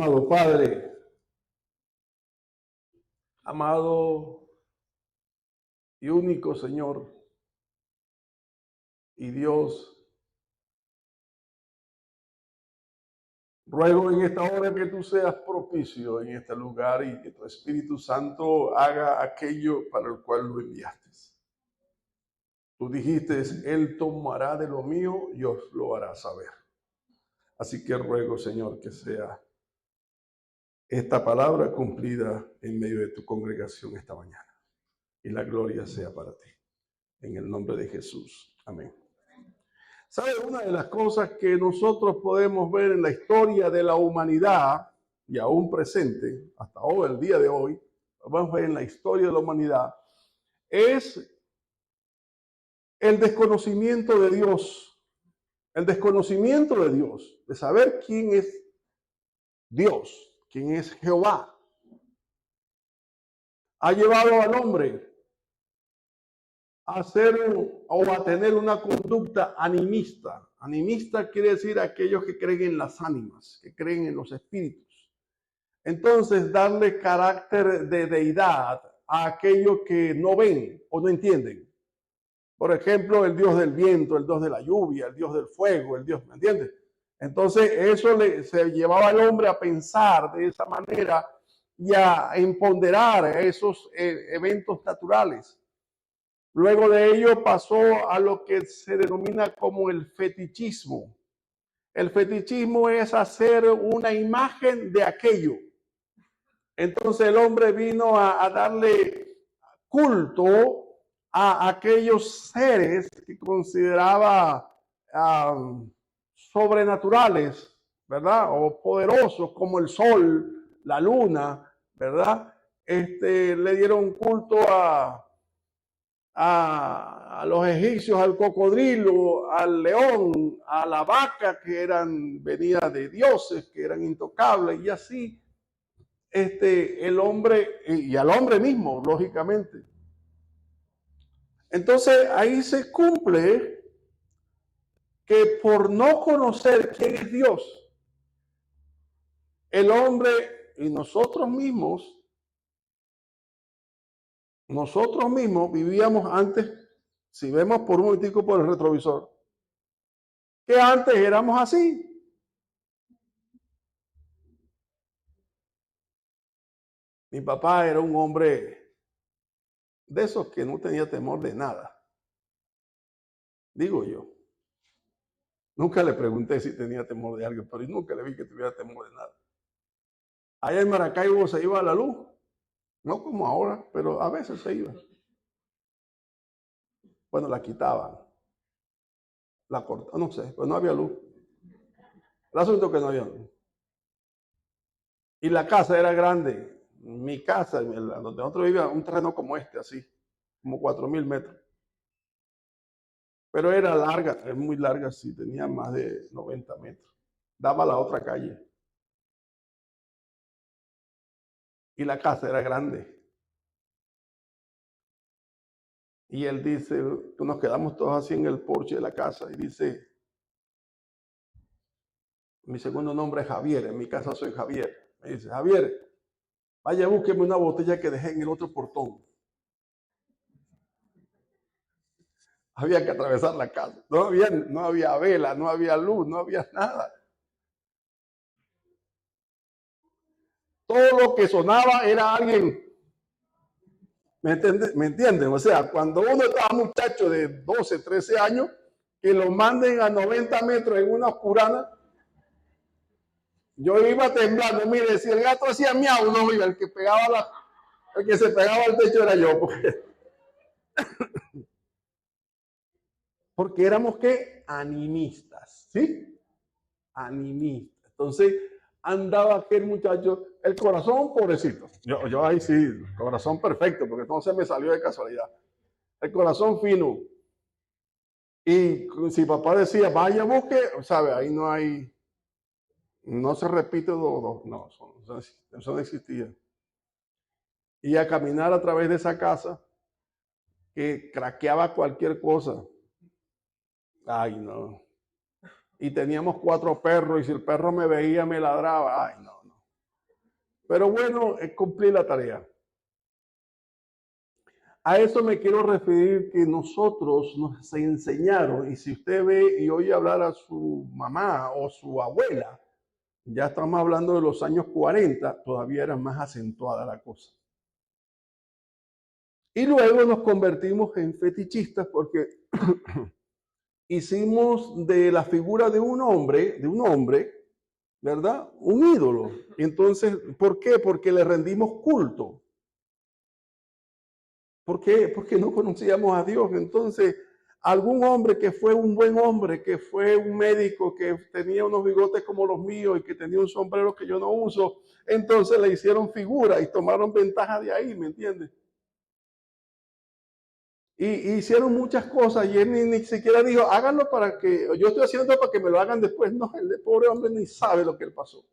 Amado Padre, amado y único Señor y Dios, ruego en esta hora que tú seas propicio en este lugar y que tu Espíritu Santo haga aquello para el cual lo enviaste. Tú dijiste, Él tomará de lo mío y os lo hará saber. Así que ruego, Señor, que sea esta palabra cumplida en medio de tu congregación esta mañana. Y la gloria sea para ti. En el nombre de Jesús. Amén. ¿Sabe? Una de las cosas que nosotros podemos ver en la historia de la humanidad, y aún presente, hasta hoy, el día de hoy, vamos a ver en la historia de la humanidad, es el desconocimiento de Dios. El desconocimiento de Dios, de saber quién es Dios, quién es Jehová, ha llevado al hombre a hacer o a tener una conducta animista. Animista quiere decir aquellos que creen en las ánimas, que creen en los espíritus. Entonces, darle carácter de deidad a aquellos que no ven o no entienden. Por ejemplo, el Dios del viento, el Dios de la lluvia, el Dios del fuego, el Dios, ¿me entiendes? Entonces, eso se llevaba al hombre a pensar de esa manera y a empoderar esos eventos naturales. Luego de ello pasó a lo que se denomina como el fetichismo. El fetichismo es hacer una imagen de aquello. Entonces el hombre vino a darle culto a aquellos seres que consideraba sobrenaturales, ¿verdad? O poderosos como el sol, la luna, ¿verdad? Le dieron culto a los egipcios, al cocodrilo, al león, a la vaca, que venidas de dioses, que eran intocables, y así el hombre, y al hombre mismo, lógicamente. Entonces ahí se cumple que por no conocer quién es Dios, el hombre y nosotros mismos vivíamos antes, si vemos por un momentico por el retrovisor, que antes éramos así. Mi papá era un hombre de esos que no tenía temor de nada. Digo yo. Nunca le pregunté si tenía temor de algo, pero nunca le vi que tuviera temor de nada. Allá en Maracaibo se iba a la luz. No como ahora, pero a veces se iba. Bueno, la quitaban. La cortaban, no sé, pues no había luz. El asunto es que no había luz. Y la casa era grande. Mi casa, donde nosotros vivíamos, un terreno como este, así, como 4,000 metros. Pero era larga, es muy larga, sí, tenía más de 90 metros. Daba a la otra calle. Y la casa era grande. Y él dice, nos quedamos todos así en el porche de la casa, y dice, mi segundo nombre es Javier, en mi casa soy Javier. Me dice, Javier, vaya, búsqueme una botella que dejé en el otro portón. Había que atravesar la casa. No había vela, no había luz, no había nada. Todo lo que sonaba era alguien. ¿Me entienden? O sea, cuando uno estaba muchacho de 12, 13 años, que lo manden a 90 metros en una oscurana, yo iba temblando. Mire, si el gato hacía miau, no iba. El que se pegaba al techo era yo. Porque éramos, ¿qué? Animistas, ¿sí? Animistas. Entonces, andaba aquel muchacho, el corazón pobrecito. Yo ahí sí, corazón perfecto, porque entonces me salió de casualidad. El corazón fino. Y si papá decía, vaya, busque, ¿sabe? Ahí no se repite no, eso no existía. Y a caminar a través de esa casa, que craqueaba cualquier cosa. Ay, no. Y teníamos 4 perros, y si el perro me veía, me ladraba. Ay, no. Pero bueno, cumplí la tarea. A eso me quiero referir, que nosotros nos enseñaron, y si usted ve y oye hablar a su mamá o su abuela, ya estamos hablando de los años 40, todavía era más acentuada la cosa. Y luego nos convertimos en fetichistas porque hicimos de la figura de un hombre, ¿verdad? Un ídolo. Entonces, ¿por qué? Porque le rendimos culto. ¿Por qué? Porque no conocíamos a Dios. Entonces, algún hombre que fue un buen hombre, que fue un médico, que tenía unos bigotes como los míos y que tenía un sombrero que yo no uso, entonces le hicieron figura y tomaron ventaja de ahí, ¿me entiendes? Y hicieron muchas cosas y él ni siquiera dijo, háganlo para que, yo estoy haciendo esto para que me lo hagan después. No, el pobre hombre ni sabe lo que él pasó.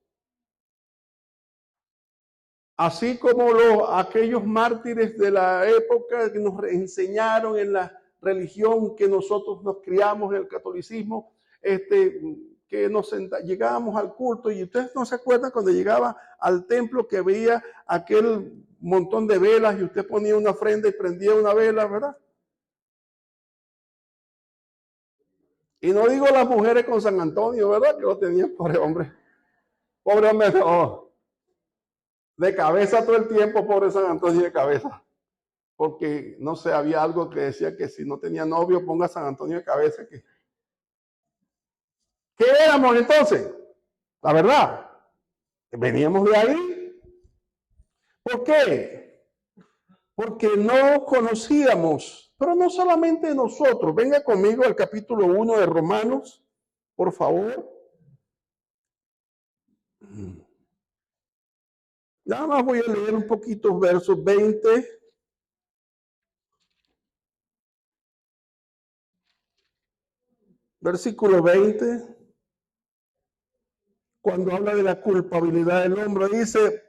Así como aquellos mártires de la época que nos enseñaron en la religión que nosotros nos criamos en el catolicismo, que llegábamos al culto y ustedes no se acuerdan cuando llegaba al templo que veía aquel montón de velas y usted ponía una ofrenda y prendía una vela, ¿verdad? Y no digo las mujeres con San Antonio, ¿verdad? Que lo tenían, pobre hombre. Pobre hombre, no. De cabeza todo el tiempo, pobre San Antonio de cabeza. Porque, no sé, había algo que decía que si no tenía novio, ponga San Antonio de cabeza. ¿Qué éramos entonces? La verdad, veníamos de ahí. ¿Por qué? Porque no conocíamos, pero no solamente nosotros. Venga conmigo al capítulo 1 de Romanos, por favor. Nada más voy a leer un poquito versos 20. Versículo 20, cuando habla de la culpabilidad del hombre, dice,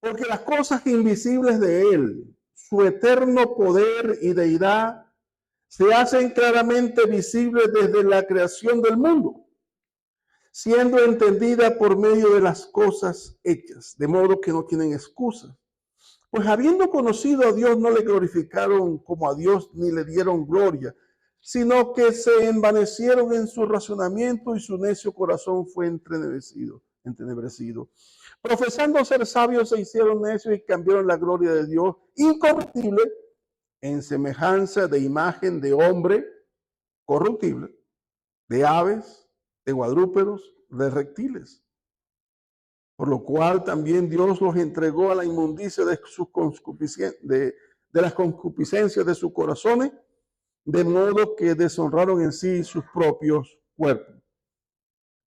porque las cosas invisibles de él, su eterno poder y deidad, se hacen claramente visibles desde la creación del mundo, siendo entendida por medio de las cosas hechas, de modo que no tienen excusa. Pues habiendo conocido a Dios, no le glorificaron como a Dios ni le dieron gloria, sino que se envanecieron en su razonamiento y su necio corazón fue entenebrecido. Profesando ser sabios, se hicieron necios y cambiaron la gloria de Dios incorruptible en semejanza de imagen de hombre corruptible, de aves, de cuadrúpedos, de reptiles. Por lo cual también Dios los entregó a la inmundicia de las concupiscencias de sus corazones, de modo que deshonraron en sí sus propios cuerpos,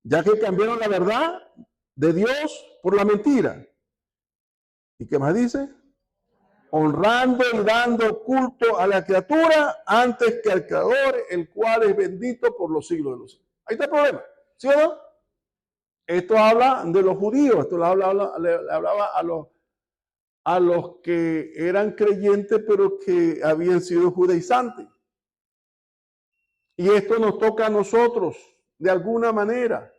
ya que cambiaron la verdad de Dios por la mentira. ¿Y qué más dice? Honrando y dando culto a la criatura antes que al Creador, el cual es bendito por los siglos de los siglos. Ahí está el problema, ¿sí o no? Esto habla de los judíos, esto le hablaba a los que eran creyentes pero que habían sido judaizantes. Y esto nos toca a nosotros de alguna manera.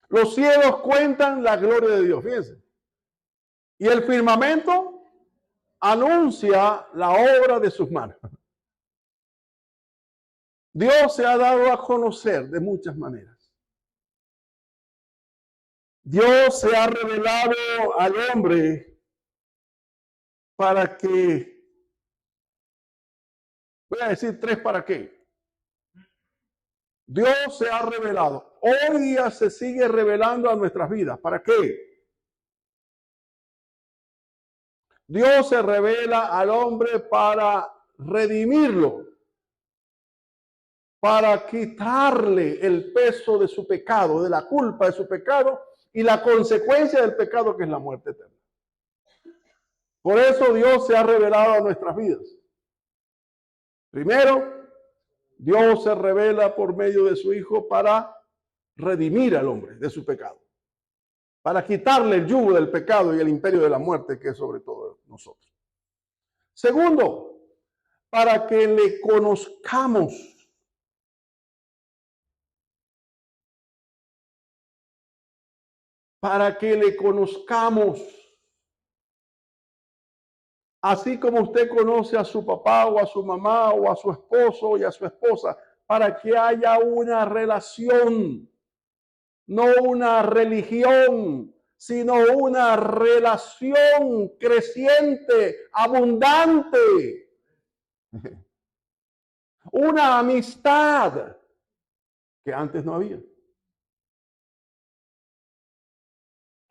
Los cielos cuentan la gloria de Dios, fíjense. Y el firmamento anuncia la obra de sus manos. Dios se ha dado a conocer de muchas maneras. Dios se ha revelado al hombre para que, voy a decir tres para qué. Dios se ha revelado. Hoy día se sigue revelando a nuestras vidas. ¿Para qué? Dios se revela al hombre para redimirlo, para quitarle el peso de su pecado, de la culpa de su pecado y la consecuencia del pecado, que es la muerte eterna. Por eso Dios se ha revelado a nuestras vidas. Primero, Dios se revela por medio de su Hijo para redimir al hombre de su pecado, para quitarle el yugo del pecado y el imperio de la muerte que es sobre todo nosotros. Segundo, para que le conozcamos. para que le conozcamos. Así como usted conoce a su papá o a su mamá o a su esposo y a su esposa, para que haya una relación, no una religión, sino una relación creciente, abundante, una amistad que antes no había.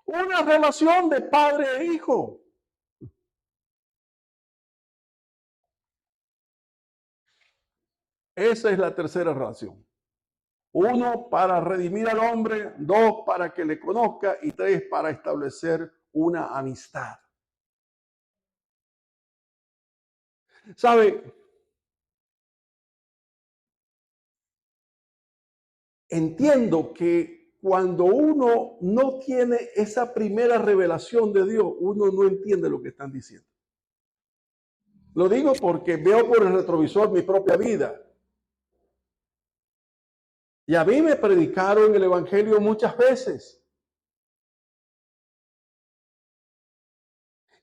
Una relación de padre e hijo. Esa es la tercera relación. Uno, para redimir al hombre. Dos, para que le conozca. Y tres, para establecer una amistad. ¿Sabe? Entiendo que cuando uno no tiene esa primera revelación de Dios, uno no entiende lo que están diciendo. Lo digo porque veo por el retrovisor mi propia vida. Y a mí me predicaron el evangelio muchas veces.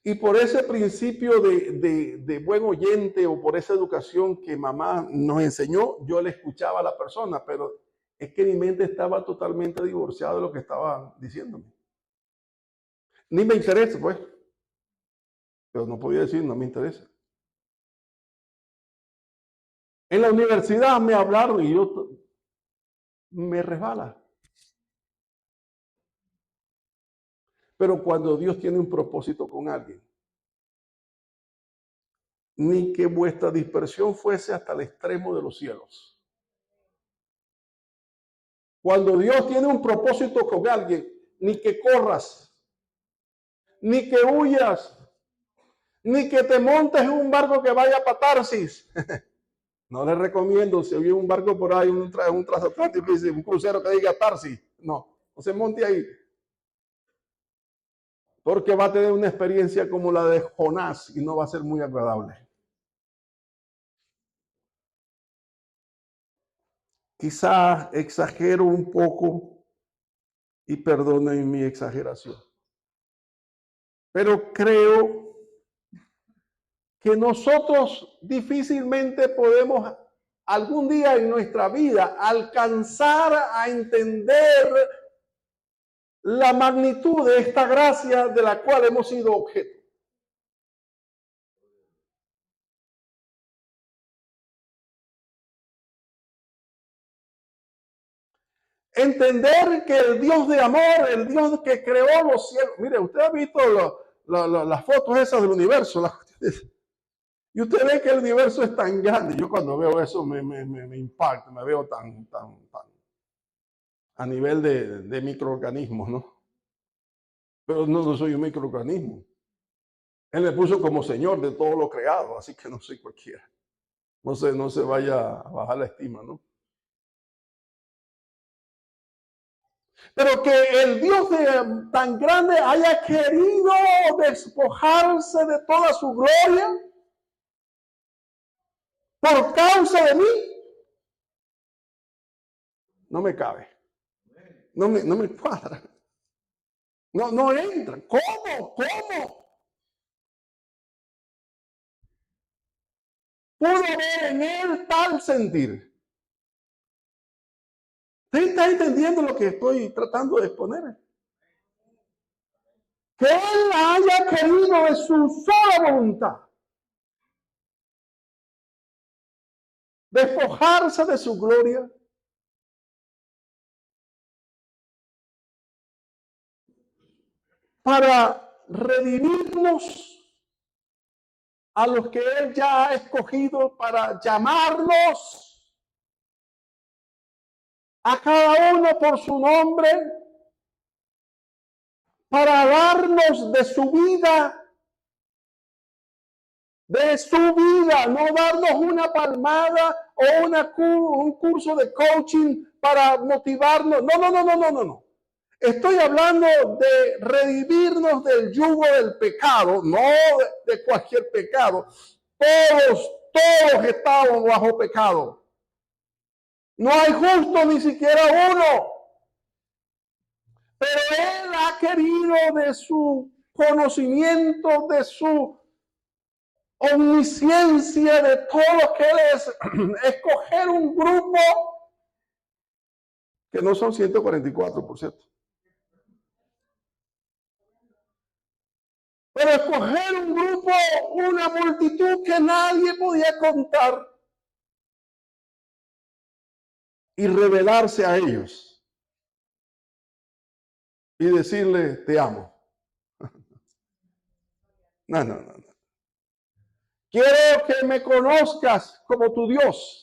Y por ese principio de buen oyente o por esa educación que mamá nos enseñó, yo le escuchaba a la persona, pero es que mi mente estaba totalmente divorciada de lo que estaban diciéndome. Ni me interesa, pues. Pero no podía decir, no me interesa. En la universidad me hablaron y yo me resbala. Pero cuando Dios tiene un propósito con alguien, ni que vuestra dispersión fuese hasta el extremo de los cielos. Cuando Dios tiene un propósito con alguien, ni que corras, ni que huyas, ni que te montes en un barco que vaya para Tarsis. No le recomiendo, si hay un barco por ahí, un transatlántico, un crucero que diga Tarsis. No se monte ahí. Porque va a tener una experiencia como la de Jonás y no va a ser muy agradable. Quizá exagero un poco y perdonen mi exageración. Pero creo que nosotros difícilmente podemos algún día en nuestra vida alcanzar a entender la magnitud de esta gracia de la cual hemos sido objeto. Entender que el Dios de amor, el Dios que creó los cielos. Mire, usted ha visto las fotos esas del universo. Y usted ve que el universo es tan grande. Yo cuando veo eso me impacta, me veo tan a nivel de microorganismos, ¿no? Pero no soy un microorganismo. Él me puso como Señor de todo lo creado, así que no soy cualquiera. No se vaya a bajar la estima, ¿no? Pero que el Dios tan grande haya querido despojarse de toda su gloria por causa de mí, no me cabe. No me cuadra. No entra. ¿Cómo? Pudo ver en él tal sentir. ¿Usted está entendiendo lo que estoy tratando de exponer? Que él haya querido de su sola voluntad despojarse de su gloria para redimirnos a los que él ya ha escogido, para llamarnos a cada uno por su nombre, para darnos de su vida, no darnos una palmada o un curso de coaching para motivarnos. No. Estoy hablando de redimirnos del yugo del pecado, no de cualquier pecado. Todos estamos bajo pecado. No hay justo ni siquiera uno. Pero Él ha querido de su conocimiento, de su omnisciencia, de todo lo que Él es, escoger un grupo que no son 144, por cierto. Pero escoger un grupo, una multitud que nadie podía contar y revelarse a ellos y decirle, te amo. No, no, no. Quiero que me conozcas como tu Dios.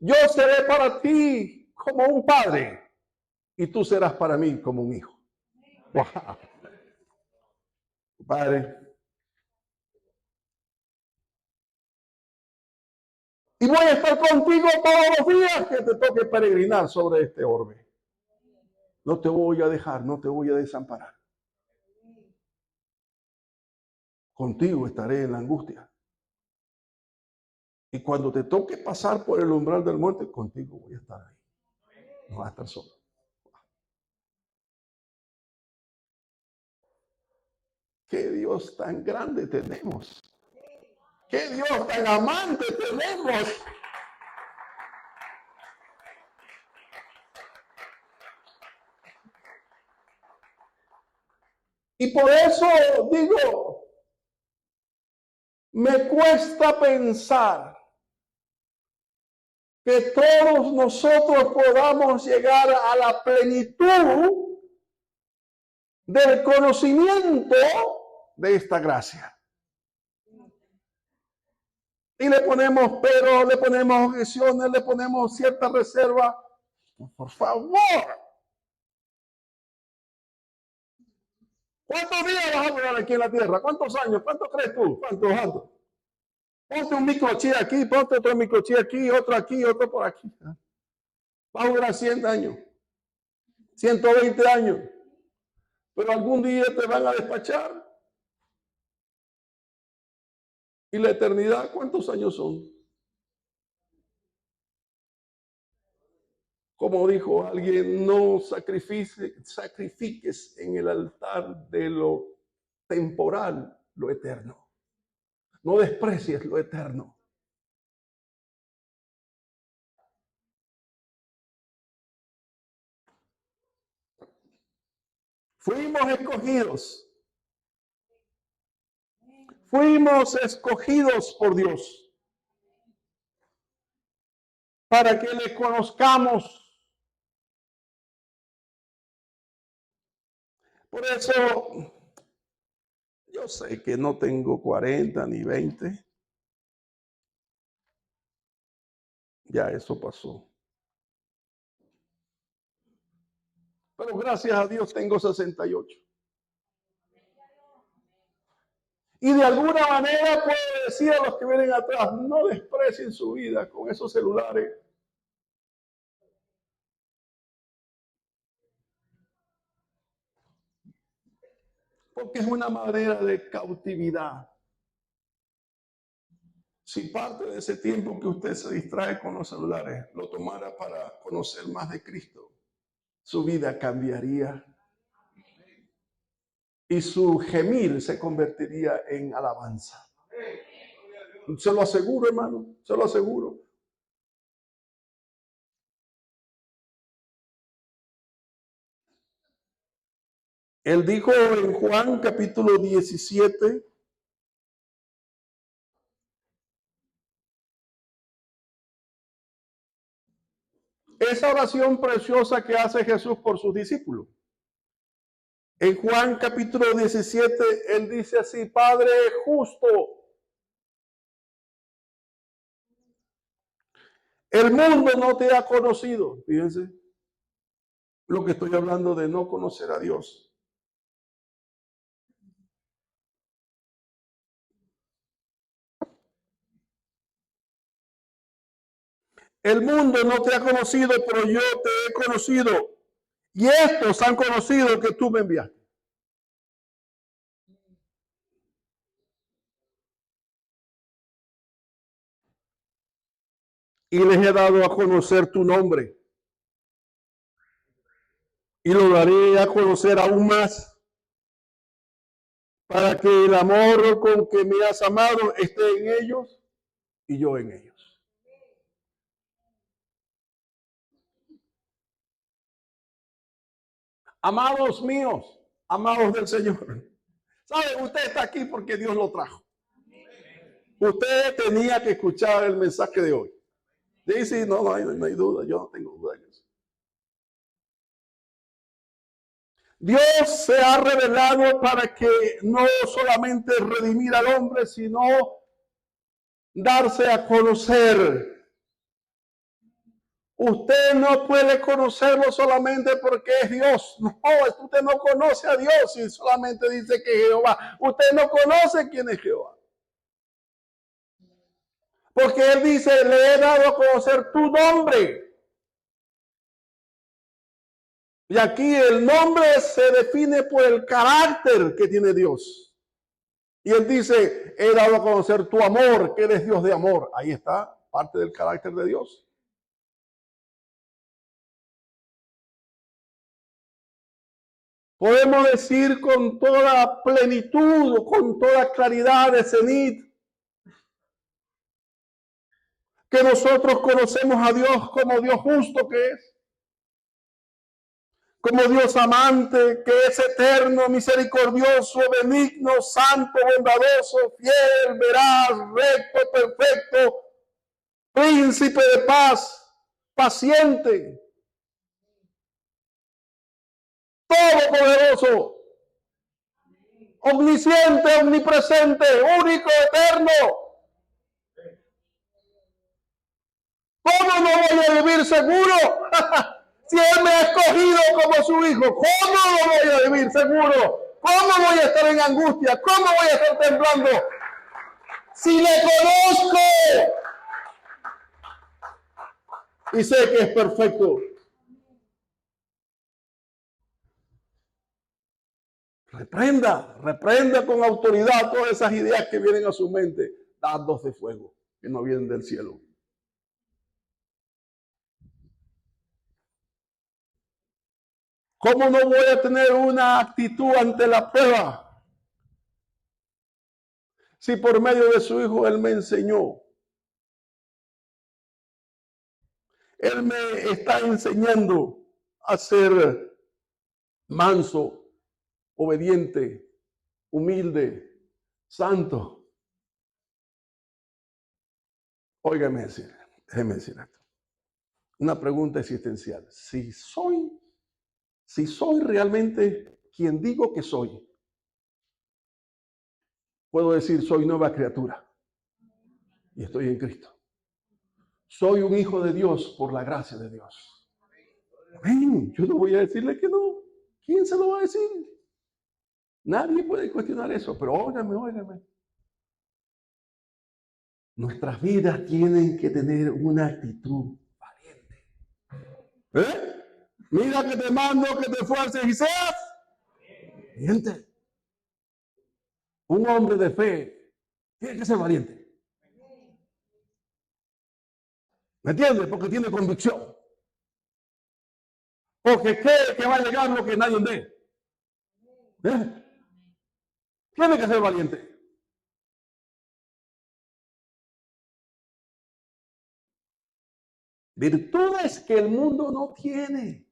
Yo seré para ti como un padre y tú serás para mí como un hijo. Wow. Padre. Y voy a estar contigo todos los días que te toque peregrinar sobre este orbe. No te voy a dejar, no te voy a desamparar. Contigo estaré en la angustia. Y cuando te toque pasar por el umbral del muerte, contigo voy a estar ahí. No vas a estar solo. Qué Dios tan grande tenemos. Qué Dios tan amante tenemos. Y por eso digo, me cuesta pensar que todos nosotros podamos llegar a la plenitud del conocimiento de esta gracia. Y le ponemos pero, le ponemos objeciones, le ponemos cierta reserva. Por favor. ¿Cuántos días vas a durar aquí en la tierra? ¿Cuántos años? ¿Cuántos crees tú? ¿Cuántos? Ponte un microchip aquí, ponte otro microchip aquí, otro por aquí. Va a durar 100 años, 120 años. Pero algún día te van a despachar. ¿Y la eternidad cuántos años son? Como dijo alguien, no sacrifiques en el altar de lo temporal lo eterno. No desprecies lo eterno. Fuimos escogidos. Fuimos escogidos por Dios para que le conozcamos. Por eso, yo sé que no tengo 40 ni 20. Ya eso pasó. Pero gracias a Dios tengo 68. Y de alguna manera puedo decir a los que vienen atrás, no desprecien su vida con esos celulares. Porque es una manera de cautividad. Si parte de ese tiempo que usted se distrae con los celulares lo tomara para conocer más de Cristo, su vida cambiaría. Y su gemir se convertiría en alabanza. Se lo aseguro, hermano, se lo aseguro. Él dijo en Juan capítulo 17, esa oración preciosa que hace Jesús por sus discípulos. En Juan capítulo 17, él dice así, Padre justo, el mundo no te ha conocido. Fíjense lo que estoy hablando de no conocer a Dios. El mundo no te ha conocido, pero yo te he conocido. Y estos han conocido que tú me enviaste. Y les he dado a conocer tu nombre, y lo daré a conocer aún más, para que el amor con que me has amado esté en ellos y yo en ellos. Amados míos, amados del Señor, ¿sabe? Usted está aquí porque Dios lo trajo. Usted tenía que escuchar el mensaje de hoy. Dice, no hay duda, yo no tengo duda de eso. Dios se ha revelado para que no solamente redimir al hombre, sino darse a conocer. Usted no puede conocerlo solamente porque es Dios. No, usted no conoce a Dios y solamente dice que es Jehová. Usted no conoce quién es Jehová. Porque Él dice, le he dado a conocer tu nombre. Y aquí el nombre se define por el carácter que tiene Dios. Y Él dice, he dado a conocer tu amor, que eres Dios de amor. Ahí está parte del carácter de Dios. Podemos decir con toda plenitud, con toda claridad de cenit, que nosotros conocemos a Dios como Dios justo que es, como Dios amante, que es eterno, misericordioso, benigno, santo, bondadoso, fiel, veraz, recto, perfecto, príncipe de paz, paciente, todopoderoso, omnisciente, omnipresente, único, eterno. ¿Cómo no voy a vivir seguro? Si Él me ha escogido como su hijo, ¿cómo no voy a vivir seguro? ¿Cómo voy a estar en angustia? ¿Cómo voy a estar temblando? Si le conozco y sé que es perfecto. Reprenda con autoridad todas esas ideas que vienen a su mente, dardos de fuego que no vienen del cielo. ¿Cómo no voy a tener una actitud ante la prueba? Si por medio de su Hijo Él me enseñó. Él me está enseñando a ser manso, obediente, humilde, santo. Óigame decir, déjeme decir esto. Una pregunta existencial. Si soy realmente quien digo que soy, puedo decir soy nueva criatura y estoy en Cristo. Soy un hijo de Dios por la gracia de Dios. Amén. Yo no voy a decirle que no. ¿Quién se lo va a decir? Nadie puede cuestionar eso, pero óigame. Nuestras vidas tienen que tener una actitud valiente. Mira que te mando que te esfuerces y seas valiente. Un hombre de fe tiene que ser valiente. ¿Me entiendes? Porque tiene convicción. Porque cree que va a llegar lo que nadie ve. Tiene que ser valiente. Virtudes que el mundo no tiene.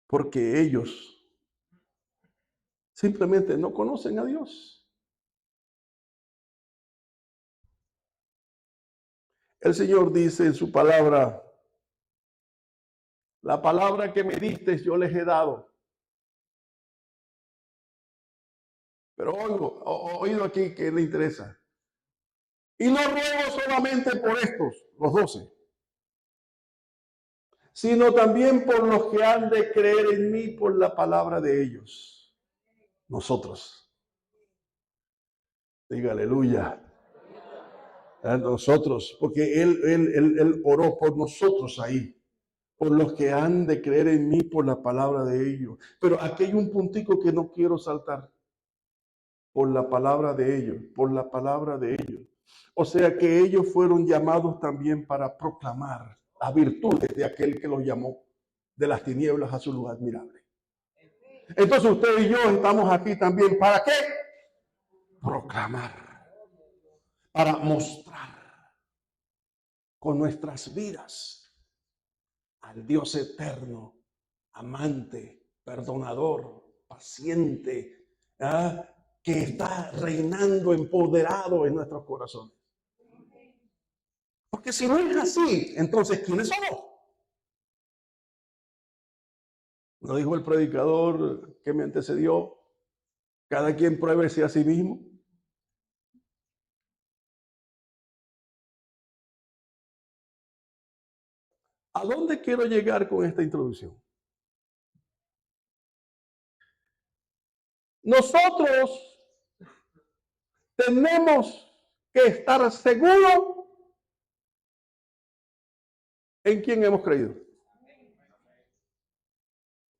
Porque ellos simplemente no conocen a Dios. El Señor dice en su palabra, la palabra que me diste yo les he dado. Pero oído aquí que le interesa. Y no ruego solamente por estos, los 12, sino también por los que han de creer en mí por la palabra de ellos. Nosotros. Diga aleluya. A nosotros, porque él oró por nosotros ahí. Por los que han de creer en mí por la palabra de ellos. Pero aquí hay un puntico que no quiero saltar. Por la palabra de ellos, por la palabra de ellos. O sea que ellos fueron llamados también para proclamar las virtudes de aquel que los llamó. de las tinieblas a su luz admirable. Entonces usted y yo estamos aquí también. ¿Para qué? Proclamar. Para mostrar con nuestras vidas al Dios eterno, amante, perdonador, paciente, que está reinando empoderado en nuestros corazones. Porque si no es así, entonces ¿quiénes somos? ¿No dijo el predicador que me antecedió? Cada quien pruébese a sí mismo. ¿A dónde quiero llegar con esta introducción? Nosotros tenemos que estar seguros en quién hemos creído.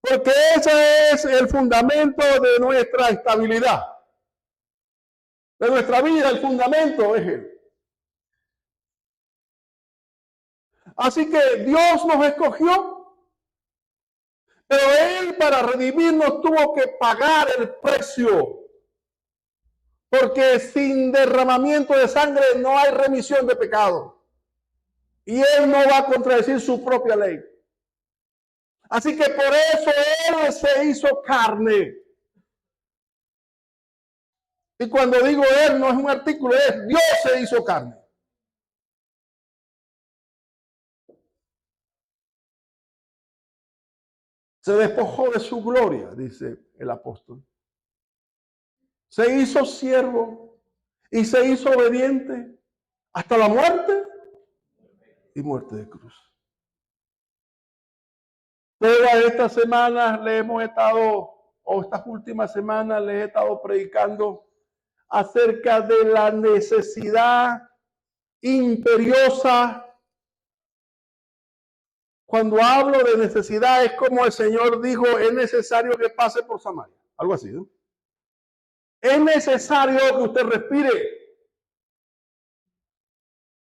Porque ese es el fundamento de nuestra estabilidad. De nuestra vida, el fundamento es Él. Así que Dios nos escogió, pero Él para redimirnos tuvo que pagar el precio. Porque sin derramamiento de sangre no hay remisión de pecado. Y Él no va a contradecir su propia ley. Así que por eso Él se hizo carne. Y cuando digo Él no es un artículo, es Dios se hizo carne. Se despojó de su gloria, dice el apóstol. Se hizo siervo y se hizo obediente hasta la muerte y muerte de cruz. Todas estas semanas le hemos estado, o estas últimas semanas les he estado predicando acerca de la necesidad imperiosa. Cuando hablo de necesidad es como el Señor dijo, es necesario que pase por Samaria. Algo así, ¿no? Es necesario que usted respire.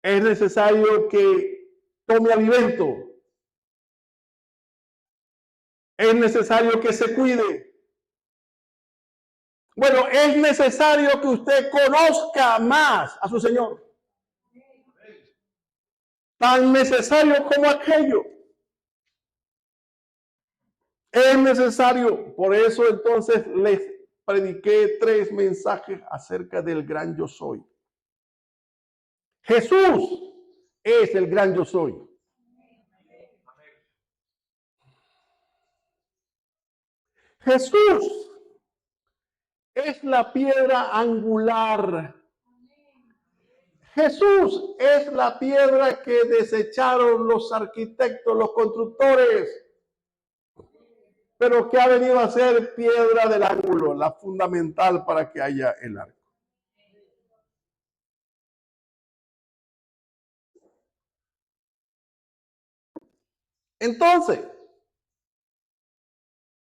Es necesario que tome alimento. Es necesario que se cuide. Bueno, es necesario que usted conozca más a su Señor. Tan necesario como aquello. Es necesario. Por eso entonces les prediqué 3 mensajes acerca del gran yo soy. Jesús es el gran yo soy. Jesús es la piedra angular. Jesús es la piedra que desecharon los arquitectos, los constructores, pero que ha venido a ser piedra del ángulo, la fundamental para que haya el arco. Entonces,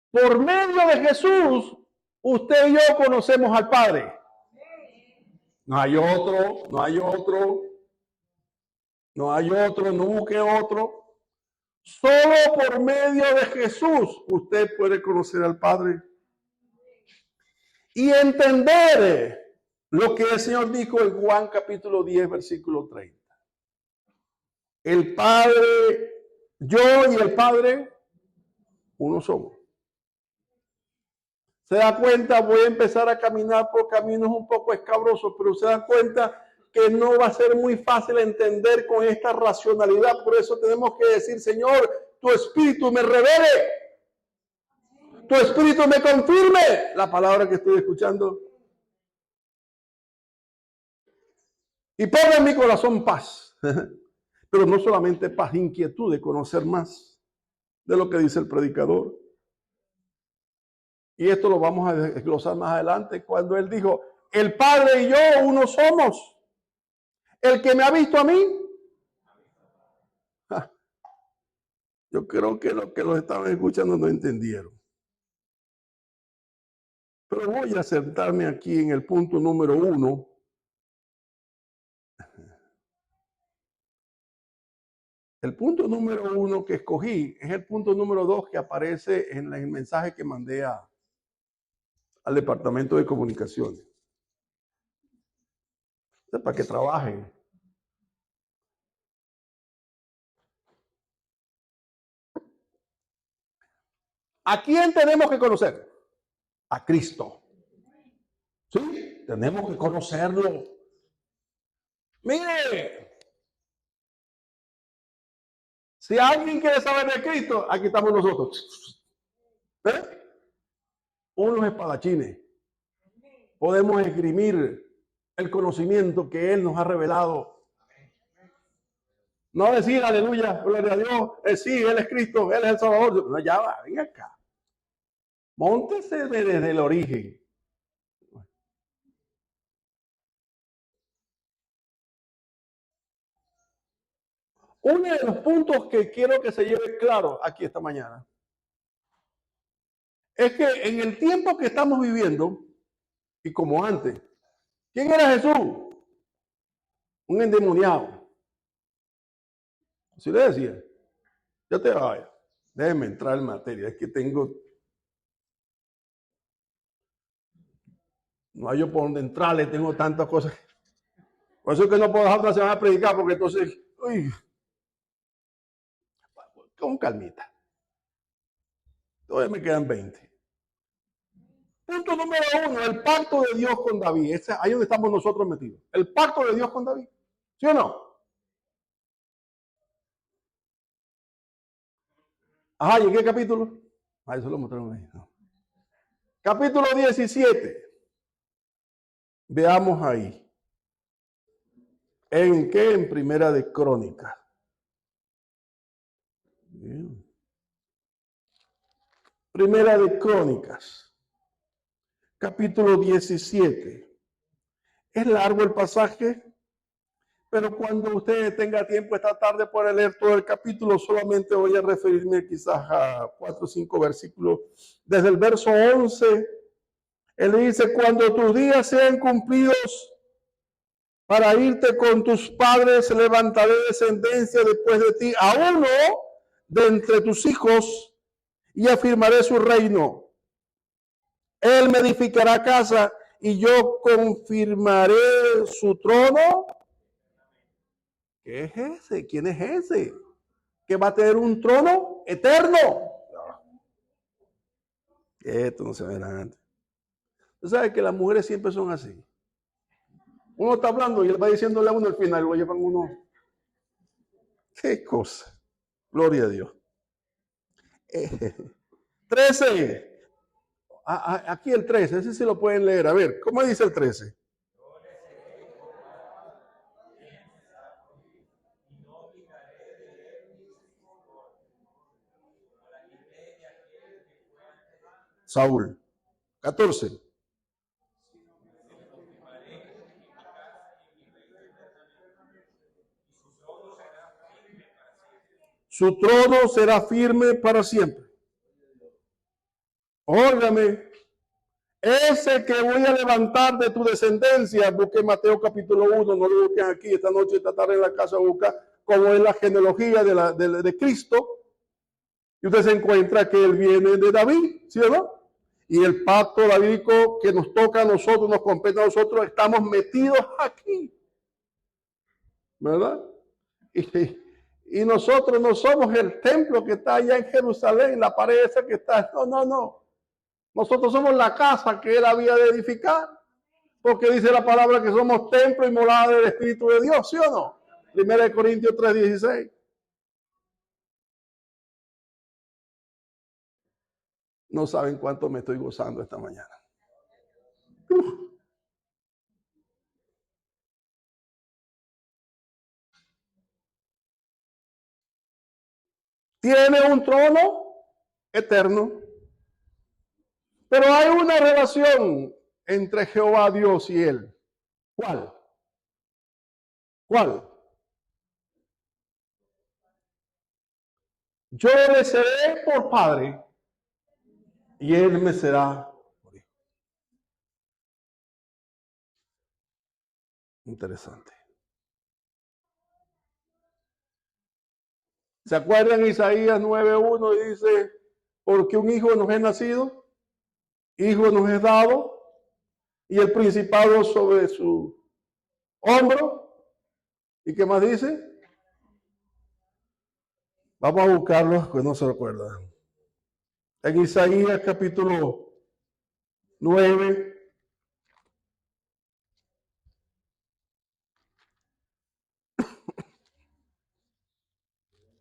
por medio de Jesús, usted y yo conocemos al Padre. No hay otro, no hay otro, no hay otro, no busque otro. Solo por medio de Jesús usted puede conocer al Padre y entender lo que el Señor dijo en Juan capítulo 10, versículo 30. El Padre, yo y el Padre, uno somos. Se da cuenta, voy a empezar a caminar por caminos un poco escabrosos, pero se da cuenta que no va a ser muy fácil entender con esta racionalidad. Por eso tenemos que decir, Señor, tu espíritu me revele, tu espíritu me confirme la palabra que estoy escuchando. Y ponga en mi corazón paz, pero no solamente paz, inquietud de conocer más de lo que dice el predicador. Y esto lo vamos a desglosar más adelante cuando él dijo, el Padre y yo uno somos. El que me ha visto a mí. Yo creo que los que los estaban escuchando no entendieron. Pero voy a sentarme aquí en el punto número 1. El punto número 1 que escogí es el punto número 2 que aparece en el mensaje que mandé al departamento de comunicaciones. Para que trabajen. ¿A quién tenemos que conocer? A Cristo. ¿Sí? Tenemos que conocerlo. Mire, si alguien quiere saber de Cristo, aquí estamos nosotros. ¿Eh? Unos espadachines. Podemos esgrimir el conocimiento que Él nos ha revelado. No decir aleluya, gloria a Dios, sí, Él es Cristo, Él es el Salvador. No, ya va, venga acá. Móntese desde el origen. Uno de los puntos que quiero que se lleve claro aquí esta mañana es que en el tiempo que estamos viviendo, y como antes, ¿quién era Jesús? Un endemoniado. Así le decía, ya te vaya, déjeme entrar en materia, es que no hay yo por dónde entrarle, tengo tantas cosas. Por eso es que no puedo dejar una semana a predicar, porque entonces, uy, con calmita. Todavía me quedan 20. Punto número 1, el pacto de Dios con David. Ese, ahí donde estamos nosotros metidos. El pacto de Dios con David. ¿Sí o no? Ajá, ¿y en qué capítulo? Ah, eso lo mostraron ahí. No. Capítulo 17. Veamos ahí. ¿En qué? En Primera de Crónicas. Bien. Primera de Crónicas. Capítulo 17. Es largo el pasaje, pero cuando usted tenga tiempo esta tarde para leer todo el capítulo, solamente voy a referirme quizás a 4 o 5 versículos. Desde el verso 11, él dice, cuando tus días sean cumplidos para irte con tus padres, levantaré descendencia después de ti, a uno de entre tus hijos, y afirmaré su reino. Él me edificará casa y yo confirmaré su trono. ¿Qué es ese? ¿Quién es ese? Que va a tener un trono eterno. Esto no se ve antes. Usted sabe que las mujeres siempre son así. Uno está hablando y él va diciéndole a uno al final, lo llevan uno. Qué cosa. Gloria a Dios. 13. Aquí el 13, ese sí lo pueden leer. A ver, ¿cómo dice el 13? Saúl. 14. Su trono será firme para siempre. Óigame, ese que voy a levantar de tu descendencia, busque Mateo capítulo 1, no lo busquen aquí, esta noche, esta tarde en la casa, busca cómo es la genealogía de Cristo, y usted se encuentra que él viene de David, ¿sí o no? Y el pacto davídico que nos toca a nosotros, nos compete a nosotros, estamos metidos aquí, ¿verdad? Y nosotros no somos el templo que está allá en Jerusalén, la pared esa que está, no. Nosotros somos la casa que él había de edificar, porque dice la palabra que somos templo y morada del Espíritu de Dios, ¿sí o no? 1 Corintios 3:16. No saben cuánto me estoy gozando esta mañana. Tiene un trono eterno, pero hay una relación entre Jehová Dios y él. ¿Cuál? ¿Cuál? Yo le seré por padre y él me será por hijo. Interesante. ¿Se acuerdan Isaías 9:1? Y dice, porque un hijo nos es nacido, hijo nos es dado, y el principado sobre su hombro. ¿Y qué más dice? Vamos a buscarlo, que no se recuerda. En Isaías capítulo 9.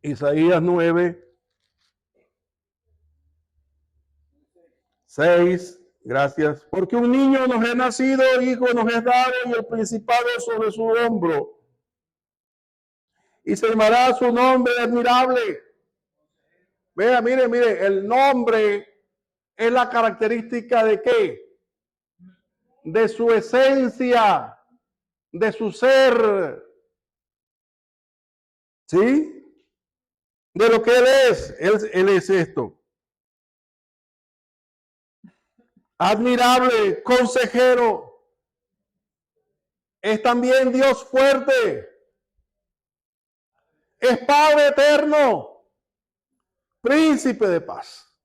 Isaías 9:6. Gracias. Porque un niño nos es nacido, hijo nos es dado, y el principado sobre su hombro. Y se llamará su nombre admirable. Vea, mire, el nombre es la característica de qué? De su esencia, de su ser. ¿Sí? De lo que Él es. Él es esto. Admirable, consejero. Es también Dios fuerte. Es Padre eterno. Príncipe de paz.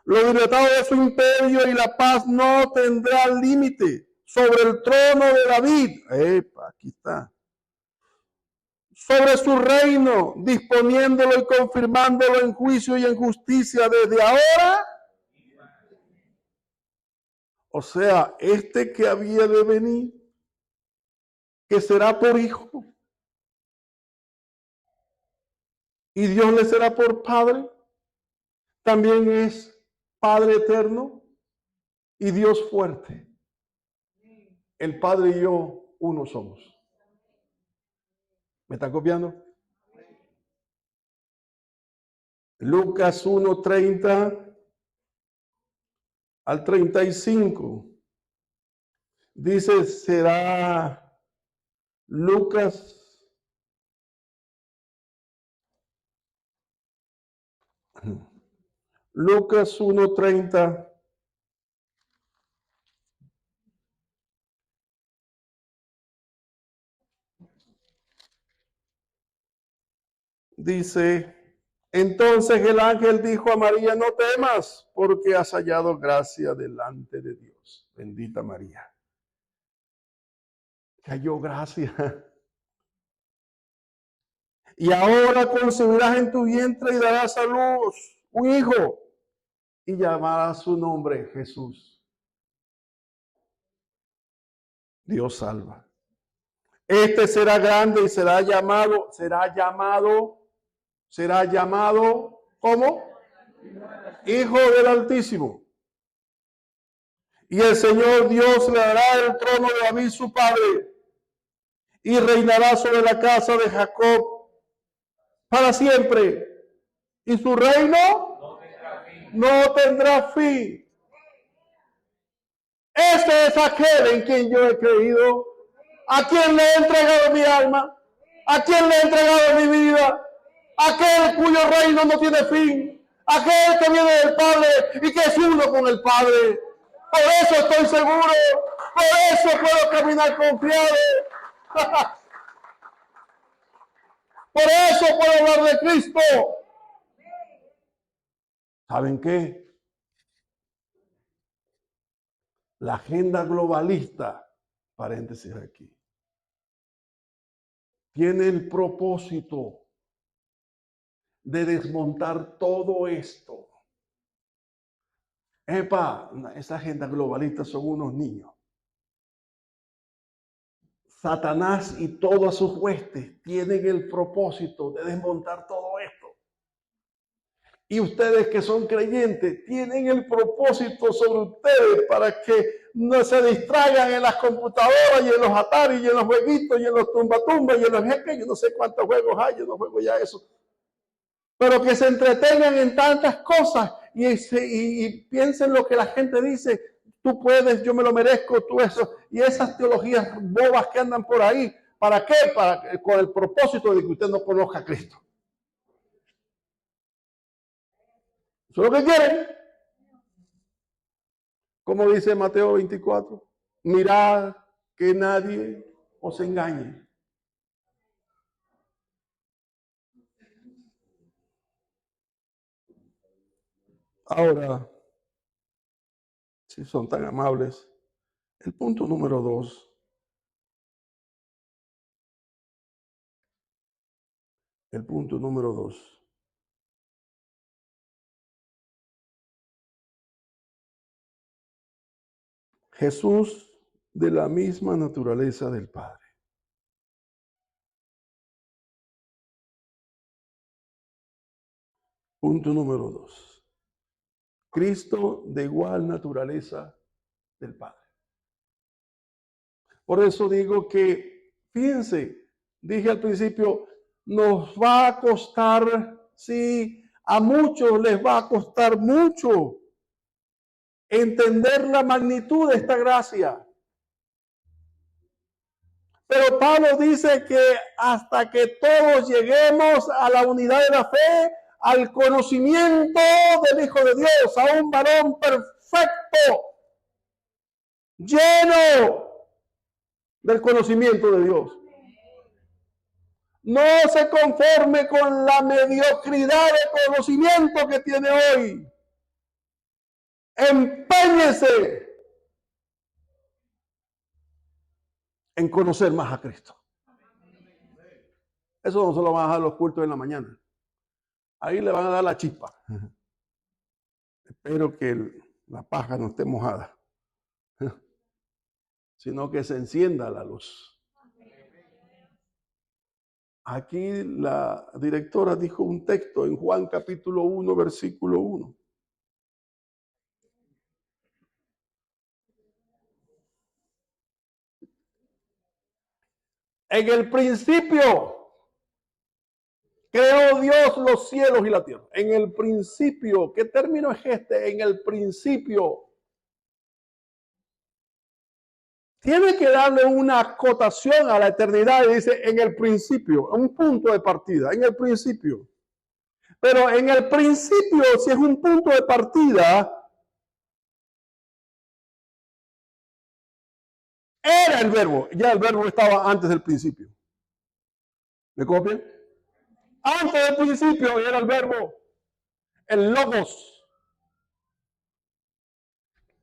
Lo dilatado de su imperio y la paz no tendrá límite sobre el trono de David. Epa, aquí está. Sobre su reino, disponiéndolo y confirmándolo en juicio y en justicia desde ahora. O sea, este que había de venir, que será por hijo, y Dios le será por padre, también es Padre eterno y Dios fuerte. El Padre y yo uno somos. ¿Me están copiando? Lucas 1:30 al 35. Dice, será Lucas 1:30. Dice, entonces el ángel dijo a María, no temas, porque has hallado gracia delante de Dios. Bendita María. Cayó gracia. Y ahora concebirás en tu vientre y darás a luz un hijo y llamarás su nombre Jesús. Dios salva. Este será grande y será llamado, ¿cómo? Hijo del Altísimo. Y el Señor Dios le dará el trono de David su padre y reinará sobre la casa de Jacob para siempre. Y su reino no tendrá fin. Este es aquel en quien yo he creído, a quien le he entregado mi alma, a quien le he entregado mi vida, aquel cuyo reino no tiene fin, aquel que viene del Padre y que es uno con el Padre. Por eso estoy seguro, por eso puedo caminar confiado. Por eso puedo hablar de Cristo. ¿Saben qué? La agenda globalista, paréntesis aquí, tiene el propósito de desmontar todo esto. Epa, esa agenda globalista son unos niños. Satanás y todas sus huestes tienen el propósito de desmontar todo esto. Y ustedes que son creyentes tienen el propósito sobre ustedes para que no se distraigan en las computadoras y en los Atari y en los jueguitos y en los tumbatumbas y en los jeques. Yo no sé cuántos juegos hay, yo no juego ya eso. Pero que se entretengan en tantas cosas y piensen lo que la gente dice. Tú puedes, yo me lo merezco, tú eso. Y esas teologías bobas que andan por ahí. ¿Para qué? Con el propósito de que usted no conozca a Cristo. ¿Eso es lo que quieren? Como dice Mateo 24. Mirad que nadie os engañe. Ahora, si son tan amables, el punto número 2. El punto número 2. Jesús de la misma naturaleza del Padre. Punto número 2. Cristo de igual naturaleza del Padre. Por eso digo que, fíjense, dije al principio, nos va a costar, sí, a muchos les va a costar mucho entender la magnitud de esta gracia. Pero Pablo dice que hasta que todos lleguemos a la unidad de la fe, al conocimiento del Hijo de Dios, a un varón perfecto, lleno del conocimiento de Dios. No se conforme con la mediocridad de conocimiento que tiene hoy. Empeñese en conocer más a Cristo. Eso no se lo van a dar los cultos en la mañana. Ahí le van a dar la chispa. Espero que la paja no esté mojada, sino que se encienda la luz. Aquí la directora dijo un texto en Juan capítulo 1, versículo 1. En el principio creó Dios los cielos y la tierra. En el principio, ¿qué término es este? En el principio. Tiene que darle una acotación a la eternidad y dice en el principio, un punto de partida, en el principio. Pero en el principio, si es un punto de partida, era el verbo. Ya el verbo estaba antes del principio. ¿Me copian? Antes del principio era el verbo, el logos.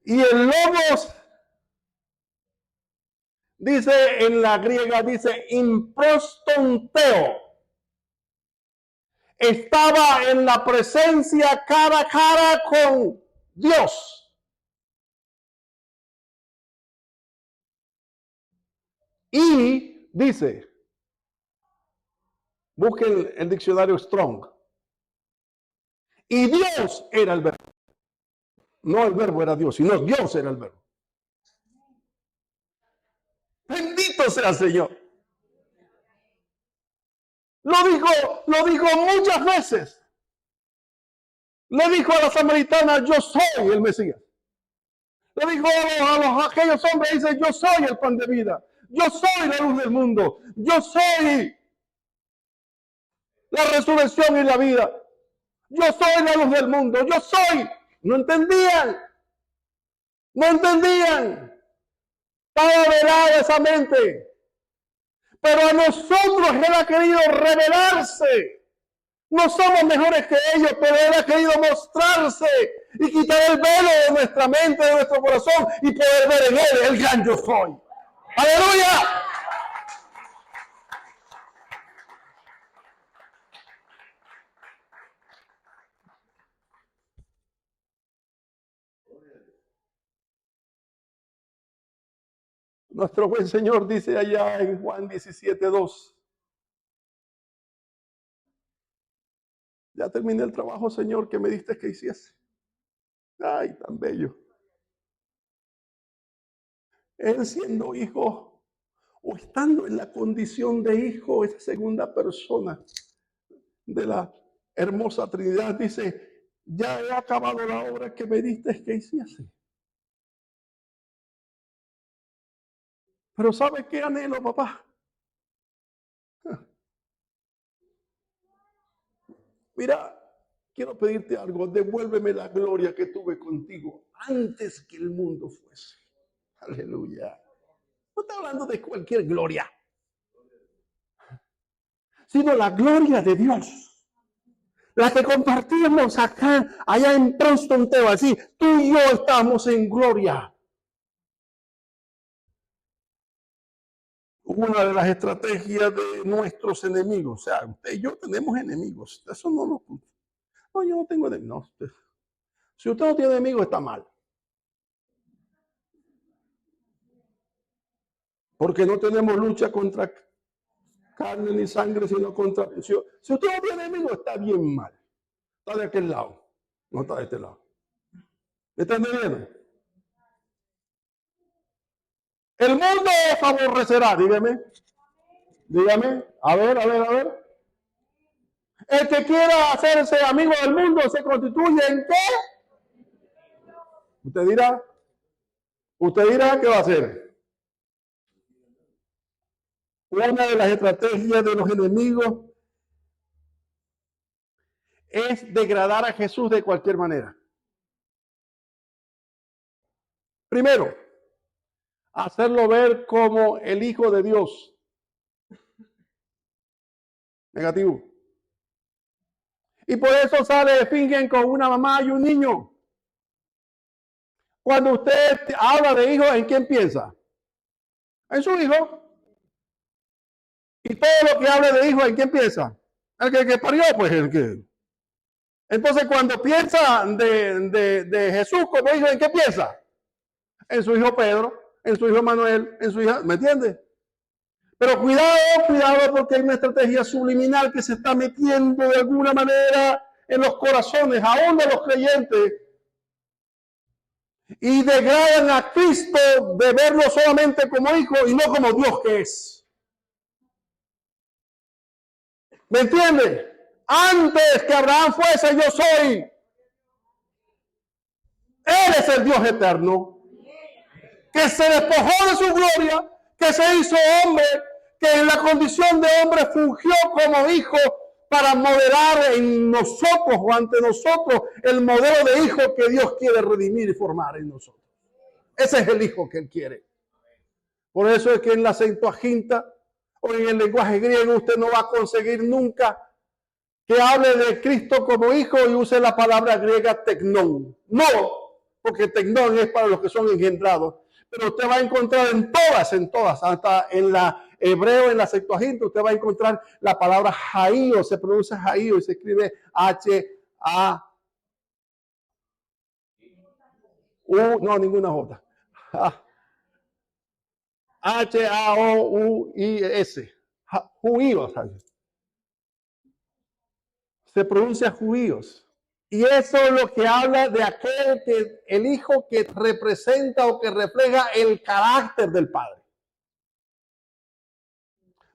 Y el logos, dice en la griega, dice improstonteo. Estaba en la presencia cara a cara con Dios. Y dice, busquen el diccionario Strong. Y Dios era el verbo. No el verbo era Dios, sino Dios era el verbo. Bendito sea el Señor. Lo dijo muchas veces. Le dijo a la samaritana, yo soy el Mesías. Le dijo a aquellos hombres, dice, yo soy el pan de vida. Yo soy la luz del mundo. Yo soy la resurrección y la vida. Yo soy la luz del mundo. Yo soy. No entendían. No entendían. Estaba velada esa mente. Pero a nosotros Él ha querido revelarse. No somos mejores que ellos, pero Él ha querido mostrarse y quitar el velo de nuestra mente, de nuestro corazón y poder ver en Él el gran yo soy. ¡Aleluya! Nuestro buen Señor dice allá en Juan 17:2. Ya terminé el trabajo, Señor, que me diste que hiciese. Ay, tan bello. Él siendo hijo o estando en la condición de hijo, esa segunda persona de la hermosa Trinidad, dice, ya he acabado la obra que me diste que hiciese. Pero ¿sabe qué anhelo, papá? Mira, quiero pedirte algo. Devuélveme la gloria que tuve contigo antes que el mundo fuese. Aleluya. No está hablando de cualquier gloria, sino la gloria de Dios. La que compartimos acá, allá en Princeton, Tennessee. Tú y yo estamos en gloria. Una de las estrategias de nuestros enemigos. O sea, usted y yo tenemos enemigos. Eso no lo... No, yo no tengo enemigos. No, si usted no tiene enemigos, está mal. Porque no tenemos lucha contra carne ni sangre, sino contra... Si usted no tiene enemigos, está bien mal. Está de aquel lado. No está de este lado. ¿Me está entendiendo? El mundo favorecerá, dígame. Dígame. A ver, a ver, a ver. El que quiera hacerse amigo del mundo se constituye en qué? Usted dirá qué va a hacer. Una de las estrategias de los enemigos es degradar a Jesús de cualquier manera. Primero, hacerlo ver como el Hijo de Dios. Negativo. Y por eso fingen con una mamá y un niño. Cuando usted habla de hijo, ¿en quién piensa? En su hijo. Y todo lo que hable de hijo, ¿en quién piensa? El que parió, pues el que. Entonces, cuando piensa de Jesús como hijo, ¿en qué piensa? En su hijo Pedro, en su hijo Manuel, en su hija, ¿me entiende? Pero cuidado, porque hay una estrategia subliminal que se está metiendo de alguna manera en los corazones, aún de los creyentes, y degradan a Cristo de verlo solamente como hijo y no como Dios que es. ¿Me entiende? Antes que Abraham fuese, yo soy. Él es el Dios eterno, que se despojó de su gloria, que se hizo hombre, que en la condición de hombre fungió como hijo para modelar en nosotros o ante nosotros el modelo de hijo que Dios quiere redimir y formar en nosotros. Ese es el hijo que él quiere. Por eso es que en la Septuaginta o en el lenguaje griego usted no va a conseguir nunca que hable de Cristo como hijo y use la palabra griega tecnón. No, porque tecnón es para los que son engendrados. Pero usted va a encontrar en todas, hasta en la hebreo, en la Septuaginta, usted va a encontrar la palabra jaío, se pronuncia jaío y se escribe H-A-U, no, ninguna J. H-A-O-U-I-S. Judíos. Se pronuncia judíos. Y eso es lo que habla de aquel que, el hijo que representa o que refleja el carácter del Padre.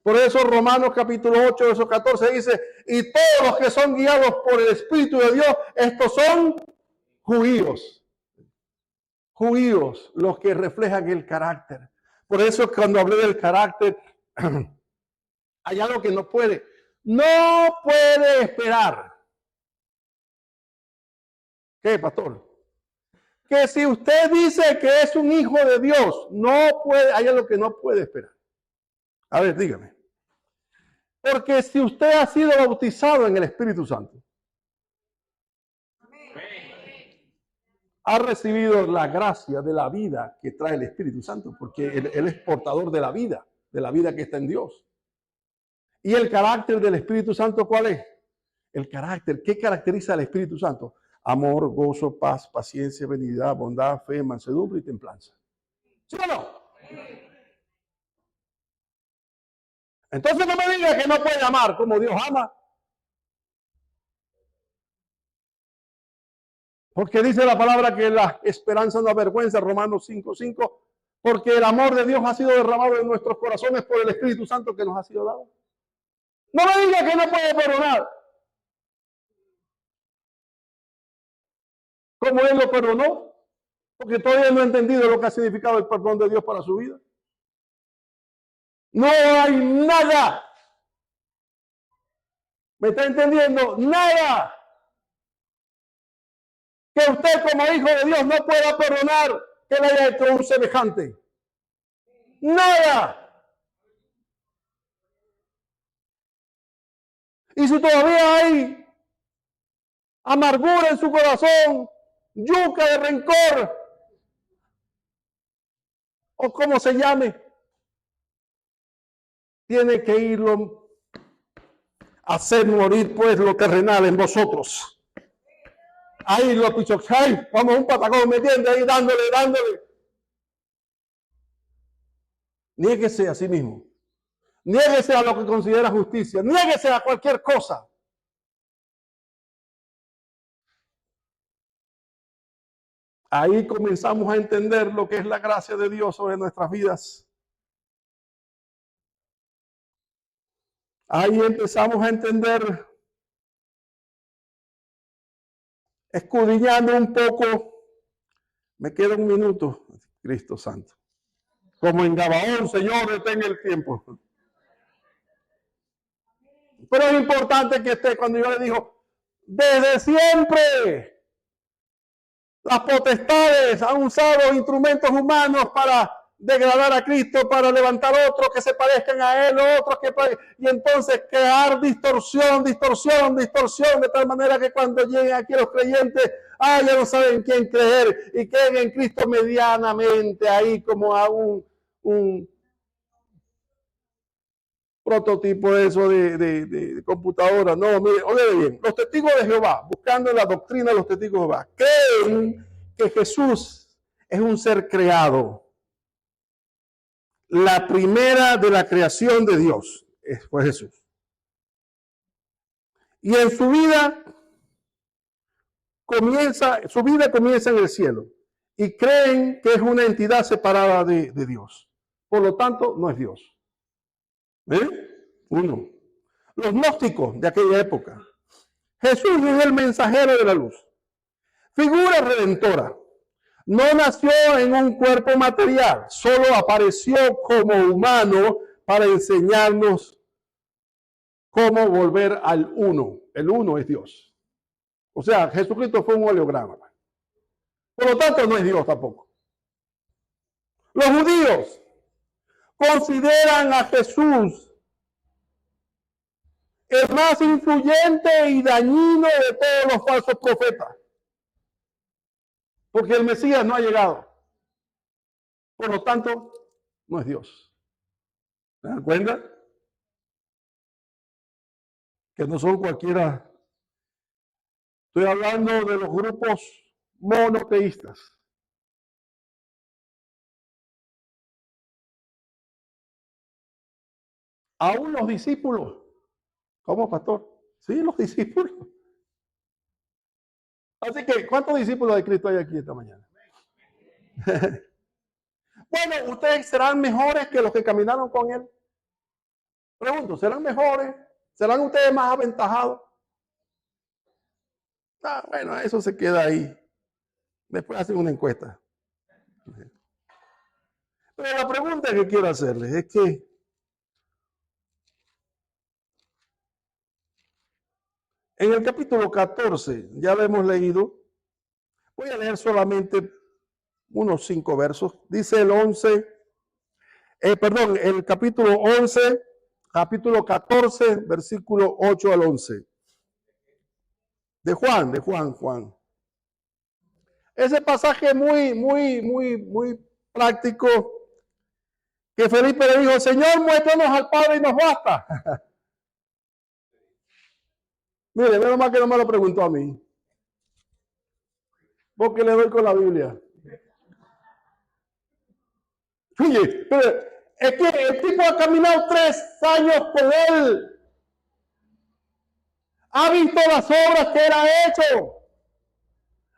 Por eso Romanos capítulo 8, verso 14 dice, y todos los que son guiados por el Espíritu de Dios, estos son judíos. Judíos, los que reflejan el carácter. Por eso cuando hablé del carácter, hay algo que no puede esperar. ¿Qué, pastor? Que si usted dice que es un hijo de Dios, hay algo que no puede esperar. A ver, dígame. Porque si usted ha sido bautizado en el Espíritu Santo, ha recibido la gracia de la vida que trae el Espíritu Santo, porque él es portador de la vida que está en Dios. ¿Y el carácter del Espíritu Santo cuál es? El carácter, ¿qué caracteriza al Espíritu Santo? Amor, gozo, paz, paciencia, benignidad, bondad, fe, mansedumbre y templanza. ¿Sí o no? Entonces no me diga que no puede amar como Dios ama. Porque dice la palabra que la esperanza no avergüenza, Romanos 5:5, porque el amor de Dios ha sido derramado en nuestros corazones por el Espíritu Santo que nos ha sido dado. No me diga que no puede perdonar. Como Él lo perdonó, porque todavía no ha entendido lo que ha significado el perdón de Dios para su vida. No hay nada. ¿Me está entendiendo? Nada que usted como hijo de Dios no pueda perdonar que le haya hecho un semejante. Nada. Y si todavía hay amargura en su corazón, yuca de rencor, o como se llame, tiene que irlo a hacer morir pues lo terrenal en vosotros. Ahí lo pichocáis, vamos un patacón, ¿me entiendes? Ahí dándole. Niéguese a sí mismo. Niéguese a lo que considera justicia. Niéguese a cualquier cosa. Ahí comenzamos a entender lo que es la gracia de Dios sobre nuestras vidas. Ahí empezamos a entender, escudriñando un poco. Me queda un minuto, Cristo Santo. Como en Gabaón, Señor, detén el tiempo. Pero es importante que esté cuando yo le digo, desde siempre las potestades han usado instrumentos humanos para degradar a Cristo, para levantar otros que se parezcan a Él, otros que... Y entonces crear distorsión, de tal manera que cuando lleguen aquí los creyentes, ya no saben quién creer y creen en Cristo medianamente, ahí como a un prototipo de eso de computadora. No, mire, oye bien, los testigos de Jehová, buscando la doctrina de los testigos de Jehová, creen que Jesús es un ser creado. La primera de la creación de Dios fue Jesús. Y en su vida comienza en el cielo. Y creen que es una entidad separada de Dios. Por lo tanto, no es Dios. Uno. Los gnósticos de aquella época. Jesús es el mensajero de la luz. Figura redentora. No nació en un cuerpo material, solo apareció como humano para enseñarnos cómo volver al uno. El uno es Dios. O sea, Jesucristo fue un oleograma. Por lo tanto, no es Dios tampoco. Los judíos consideran a Jesús el más influyente y dañino de todos los falsos profetas. Porque el Mesías no ha llegado. Por lo tanto, no es Dios. ¿Se dan cuenta? Que no son cualquiera. Estoy hablando de los grupos monoteístas. Aún los discípulos. ¿Cómo, pastor? Sí, los discípulos. Así que, ¿cuántos discípulos de Cristo hay aquí esta mañana? Bueno, ustedes serán mejores que los que caminaron con Él. Pregunto, ¿serán mejores? ¿Serán ustedes más aventajados? Bueno, eso se queda ahí. Después hacen una encuesta. Pero la pregunta que quiero hacerles es que en el capítulo 14, ya lo hemos leído, voy a leer solamente unos 5 versos. Dice el 11, el capítulo 11, capítulo 14, versículo 8 al 11. De Juan. Ese pasaje muy práctico, que Felipe le dijo, Señor, muéstranos al Padre y nos basta. Mire, menos mal que no me lo preguntó a mí, porque le doy con la Biblia. Oye, pero es que el tipo ha caminado 3 años con él. Ha visto las obras que él ha hecho.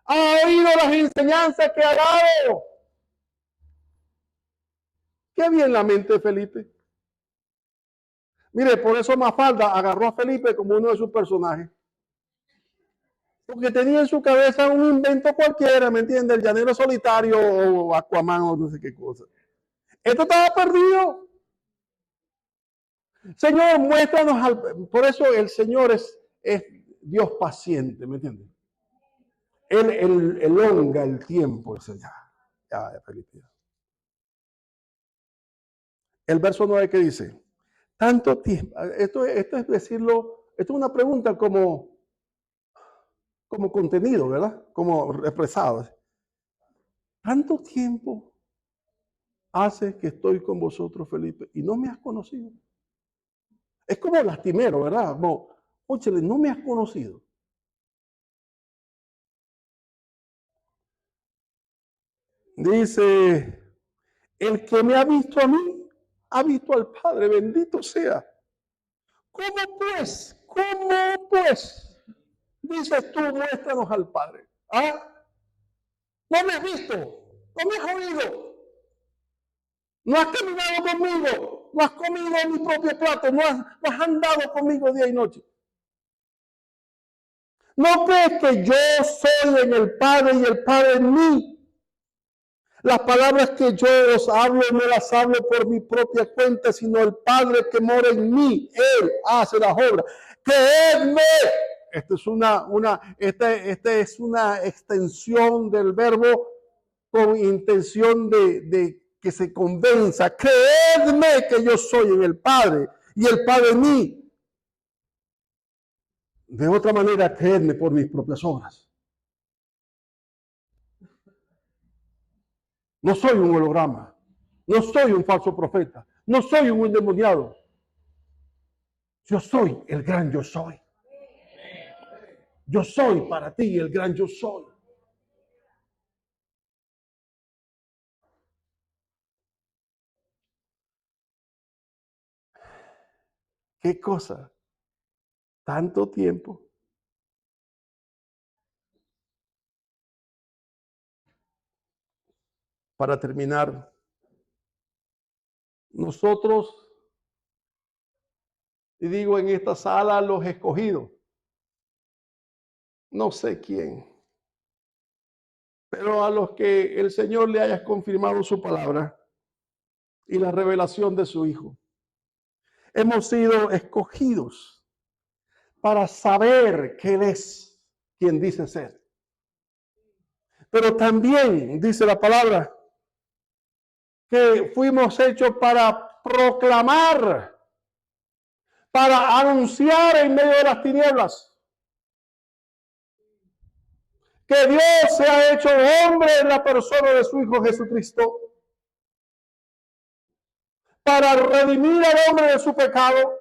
Ha oído las enseñanzas que ha dado. Qué bien la mente de Felipe. Mire, por eso Mafalda agarró a Felipe como uno de sus personajes. Porque tenía en su cabeza un invento cualquiera, ¿me entiende? El llanero solitario o Aquaman o no sé qué cosa. Esto estaba perdido. Señor, muéstranos Por eso el Señor es Dios paciente, ¿me entiendes? Él elonga el tiempo. Ya, Felipe. El verso 9 que dice, tanto tiempo, esto es decirlo, esto es una pregunta como, como contenido, ¿verdad? Como expresado. Tanto tiempo hace que estoy con vosotros, Felipe, y no me has conocido. Es como lastimero, ¿verdad? Como, óchale, no me has conocido. Dice, el que me ha visto a mí, ha visto al Padre, bendito sea. ¿Cómo pues? ¿Cómo pues? Dices tú, muéstranos al Padre. ¿Ah? No me has visto, no me has oído, no has caminado conmigo, no has comido en mi propio plato, no has andado conmigo día y noche. ¿No crees que yo soy en el Padre y el Padre en mí? Las palabras que yo os hablo no las hablo por mi propia cuenta, sino el Padre que mora en mí. Él hace las obras. Creedme. Esta es una extensión del verbo con intención de que se convenza. Creedme que yo soy en el Padre y el Padre en mí. De otra manera, creedme por mis propias obras. No soy un holograma. No soy un falso profeta. No soy un endemoniado. Yo soy el gran yo soy. Yo soy para ti el gran yo soy. ¿Qué cosa? Tanto tiempo. Para terminar, nosotros, y digo en esta sala, los escogidos, no sé quién, pero a los que el Señor le haya confirmado su palabra y la revelación de su Hijo, hemos sido escogidos para saber que Él es quien dice ser. Pero también dice la palabra que fuimos hechos para proclamar, para anunciar en medio de las tinieblas que Dios se ha hecho hombre en la persona de su Hijo Jesucristo, para redimir al hombre de su pecado,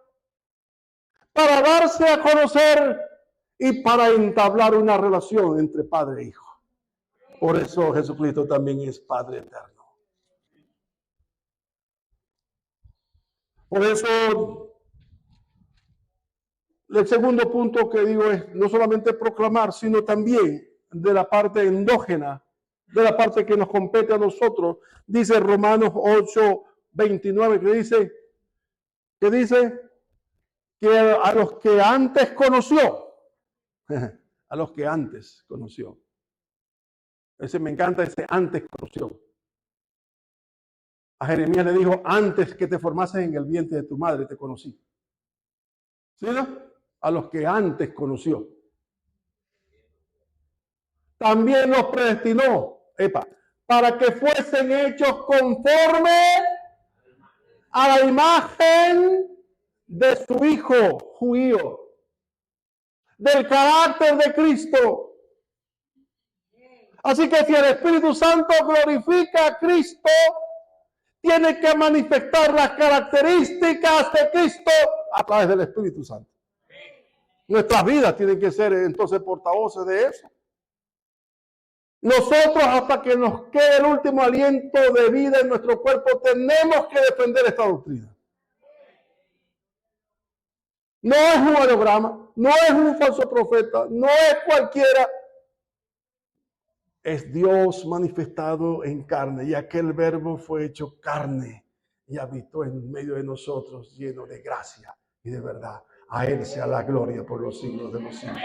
para darse a conocer y para entablar una relación entre Padre e Hijo. Por eso Jesucristo también es Padre eterno. Por eso el segundo punto que digo es no solamente proclamar, sino también de la parte endógena, de la parte que nos compete a nosotros. Dice Romanos 8:29, que dice que a los que antes conoció, a los que antes conoció. Ese me encanta, ese antes conoció. A Jeremías le dijo, antes que te formases en el vientre de tu madre, te conocí. ¿Sí, no? A los que antes conoció. También los predestinó, para que fuesen hechos conforme a la imagen de su Hijo judío, del carácter de Cristo. Así que si el Espíritu Santo glorifica a Cristo, tiene que manifestar las características de Cristo a través del Espíritu Santo. Nuestras vidas tienen que ser entonces portavoces de eso. Nosotros, hasta que nos quede el último aliento de vida en nuestro cuerpo, tenemos que defender esta doctrina. No es un holograma, no es un falso profeta, no es cualquiera. Es Dios manifestado en carne, y aquel verbo fue hecho carne y habitó en medio de nosotros, lleno de gracia y de verdad. A Él sea la gloria por los siglos de los siglos.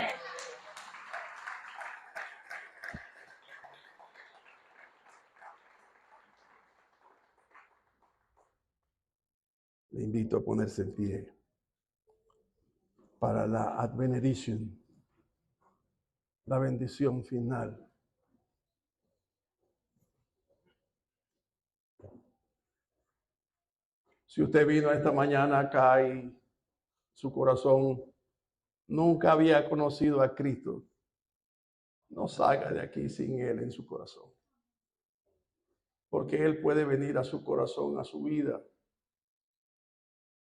Le invito a ponerse en pie para la advenedición, la bendición final. Si usted vino esta mañana acá y su corazón nunca había conocido a Cristo, no salga de aquí sin Él en su corazón. Porque Él puede venir a su corazón, a su vida,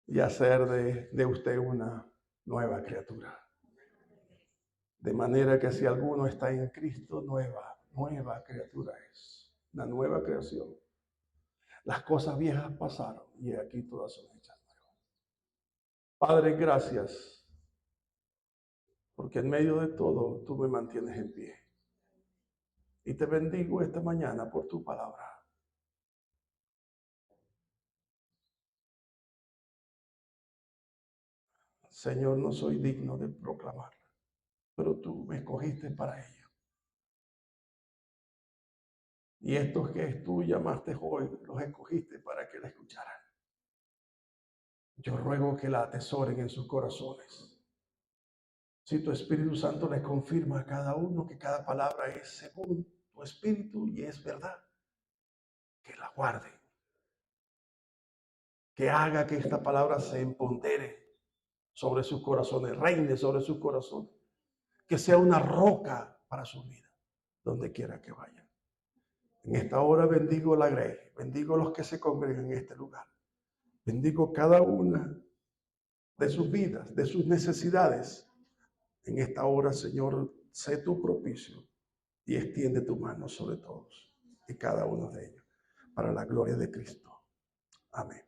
y hacer de usted una nueva criatura. De manera que si alguno está en Cristo, nueva criatura es. Una nueva creación. Las cosas viejas pasaron y aquí todas son hechas nuevas. Padre, gracias, porque en medio de todo tú me mantienes en pie. Y te bendigo esta mañana por tu palabra. Señor, no soy digno de proclamarla, pero tú me escogiste para ello. Y estos que tú llamaste hoy, los escogiste para que la escucharan. Yo ruego que la atesoren en sus corazones. Si tu Espíritu Santo les confirma a cada uno que cada palabra es según tu Espíritu y es verdad, que la guarden. Que haga que esta palabra se empodere sobre sus corazones, reine sobre sus corazones. Que sea una roca para su vida, donde quiera que vayan. En esta hora bendigo la Grey, bendigo a los que se congregan en este lugar. Bendigo cada una de sus vidas, de sus necesidades. En esta hora, Señor, sé tu propicio y extiende tu mano sobre todos y cada uno de ellos, para la gloria de Cristo. Amén.